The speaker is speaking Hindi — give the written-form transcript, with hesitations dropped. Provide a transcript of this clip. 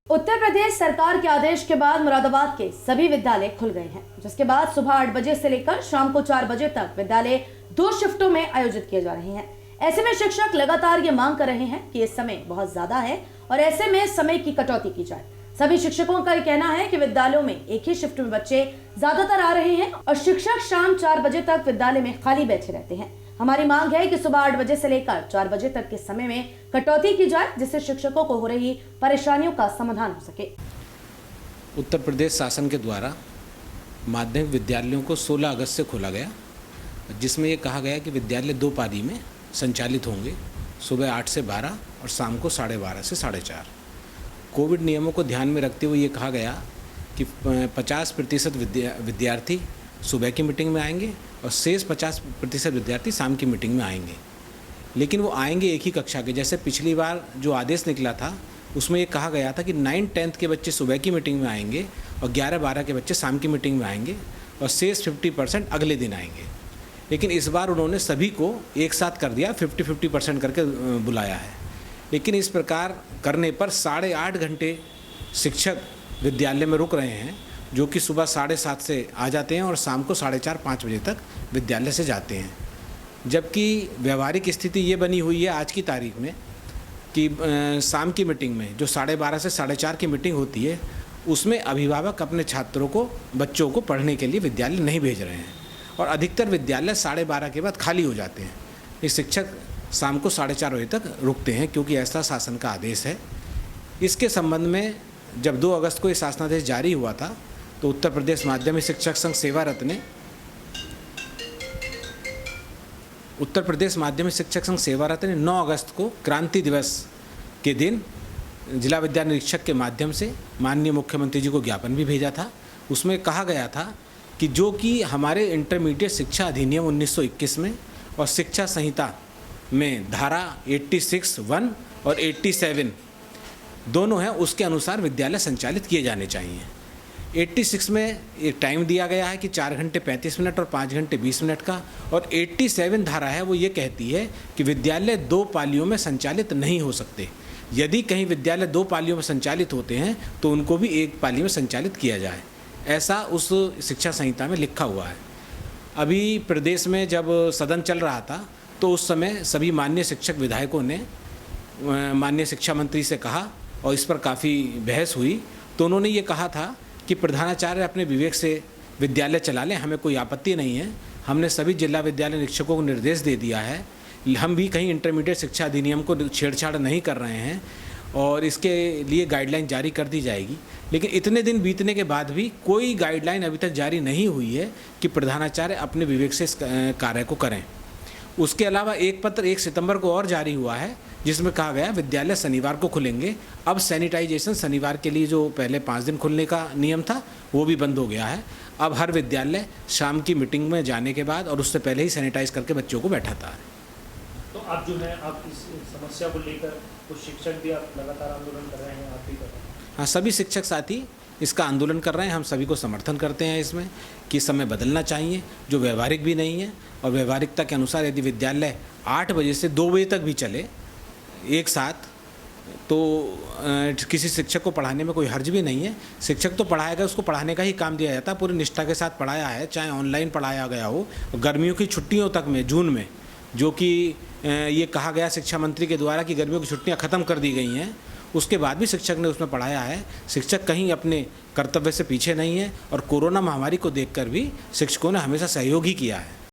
उत्तर प्रदेश सरकार के आदेश के बाद मुरादाबाद के सभी विद्यालय खुल गए हैं, जिसके बाद सुबह 8 बजे से लेकर शाम को 4 बजे तक विद्यालय 2 शिफ्टों में आयोजित किए जा रहे हैं। ऐसे में शिक्षक लगातार ये मांग कर रहे हैं कि ये समय बहुत ज्यादा है और ऐसे में समय की कटौती की जाए। सभी शिक्षकों का ये कहना है कि विद्यालयों में एक ही शिफ्ट में बच्चे ज्यादातर आ रहे हैं और शिक्षक शाम 4 बजे तक विद्यालय में खाली बैठे रहते हैं। हमारी मांग है कि सुबह 8 बजे से लेकर 4 बजे तक के समय में कटौती की जाए, जिससे शिक्षकों को हो रही परेशानियों का समाधान हो सके। उत्तर प्रदेश शासन के द्वारा माध्यमिक विद्यालयों को 16 अगस्त से खोला गया, जिसमें ये कहा गया कि विद्यालय 2 पारी में संचालित होंगे, सुबह 8 से 12 और शाम को 12:30 से 4:30। कोविड नियमों को ध्यान में रखते हुए ये कहा गया कि 50% विद्यार्थी सुबह की मीटिंग में आएंगे और शेष 50% विद्यार्थी शाम की मीटिंग में आएंगे। लेकिन वो आएंगे एक ही कक्षा के, जैसे पिछली बार जो आदेश निकला था उसमें ये कहा गया था कि 9th-10th के बच्चे सुबह की मीटिंग में आएंगे और 11-12 के बच्चे शाम की मीटिंग में आएंगे और शेष 50% अगले दिन आएंगे। लेकिन इस बार उन्होंने सभी को एक साथ कर दिया, 50-50% करके बुलाया है। लेकिन इस प्रकार करने पर 8.5 घंटे शिक्षक विद्यालय में रुक रहे हैं, जो कि सुबह 7:30 से आ जाते हैं और शाम को 4:30-5 बजे तक विद्यालय से जाते हैं। जबकि व्यवहारिक स्थिति ये बनी हुई है आज की तारीख में कि शाम की मीटिंग में जो 12:30 से 4:30 की मीटिंग होती है, उसमें अभिभावक अपने छात्रों को, बच्चों को पढ़ने के लिए विद्यालय नहीं भेज रहे हैं और अधिकतर विद्यालय 12:30 के बाद खाली हो जाते हैं। ये शिक्षक शाम को 4:30 बजे तक रुकते हैं, क्योंकि ऐसा शासन का आदेश है। इसके संबंध में जब 2 अगस्त को ये शासनादेश जारी हुआ था, तो उत्तर प्रदेश माध्यमिक शिक्षक संघ सेवारत ने 9 अगस्त को क्रांति दिवस के दिन जिला विद्यालय निरीक्षक के माध्यम से माननीय मुख्यमंत्री जी को ज्ञापन भी भेजा था। उसमें कहा गया था कि जो कि हमारे इंटरमीडिएट शिक्षा अधिनियम 1921 में और शिक्षा संहिता में धारा 86(1) और 87 दोनों हैं, उसके अनुसार विद्यालय संचालित किए जाने चाहिए। 86 में एक टाइम दिया गया है कि 4 घंटे 35 मिनट और 5 घंटे 20 मिनट का, और 87 धारा है वो ये कहती है कि विद्यालय 2 पालियों में संचालित नहीं हो सकते। यदि कहीं विद्यालय 2 पालियों में संचालित होते हैं तो उनको भी 1 पाली में संचालित किया जाए, ऐसा उस शिक्षा संहिता में लिखा हुआ है। अभी प्रदेश में जब सदन चल रहा था तो उस समय सभी माननीय शिक्षक विधायकों ने माननीय शिक्षा मंत्री से कहा और इस पर काफ़ी बहस हुई, तो उन्होंने ये कहा था कि प्रधानाचार्य अपने विवेक से विद्यालय चला लें, हमें कोई आपत्ति नहीं है। हमने सभी जिला विद्यालय निरीक्षकों को निर्देश दे दिया है, हम भी कहीं इंटरमीडिएट शिक्षा अधिनियम को छेड़छाड़ नहीं कर रहे हैं और इसके लिए गाइडलाइन जारी कर दी जाएगी। लेकिन इतने दिन बीतने के बाद भी कोई गाइडलाइन अभी तक जारी नहीं हुई है कि प्रधानाचार्य अपने विवेक से इस कार्य को करें। उसके अलावा एक पत्र 1 सितंबर को और जारी हुआ है, जिसमें कहा गया विद्यालय शनिवार को खुलेंगे। अब सैनिटाइजेशन शनिवार के लिए जो पहले 5 दिन खुलने का नियम था वो भी बंद हो गया है। अब हर विद्यालय शाम की मीटिंग में जाने के बाद और उससे पहले ही सैनिटाइज करके बच्चों को बैठाता है। तो आप जो है आप इस समस्या को लेकर कुछ शिक्षक भी आप लगातार आंदोलन कर रहे हैं, आप भी कर रहे हैं? हाँ, सभी शिक्षक साथी इसका आंदोलन कर रहे हैं। हम सभी को समर्थन करते हैं इसमें कि समय बदलना चाहिए, जो व्यवहारिक भी नहीं है। और व्यवहारिकता के अनुसार यदि विद्यालय 8 बजे से 2 बजे तक भी चले एक साथ, तो किसी शिक्षक को पढ़ाने में कोई हर्ज भी नहीं है। शिक्षक तो पढ़ाएगा, उसको पढ़ाने का ही काम दिया जाता है, पूरी निष्ठा के साथ पढ़ाया है, चाहे ऑनलाइन पढ़ाया गया हो। गर्मियों की छुट्टियों तक में, जून में, जो कि ये कहा गया शिक्षा मंत्री के द्वारा कि गर्मियों की छुट्टियां ख़त्म कर दी गई हैं, उसके बाद भी शिक्षक ने उसमें पढ़ाया है। शिक्षक कहीं अपने कर्तव्य से पीछे नहीं है और कोरोना महामारी को देखकर भी शिक्षकों ने हमेशा सहयोग ही किया है।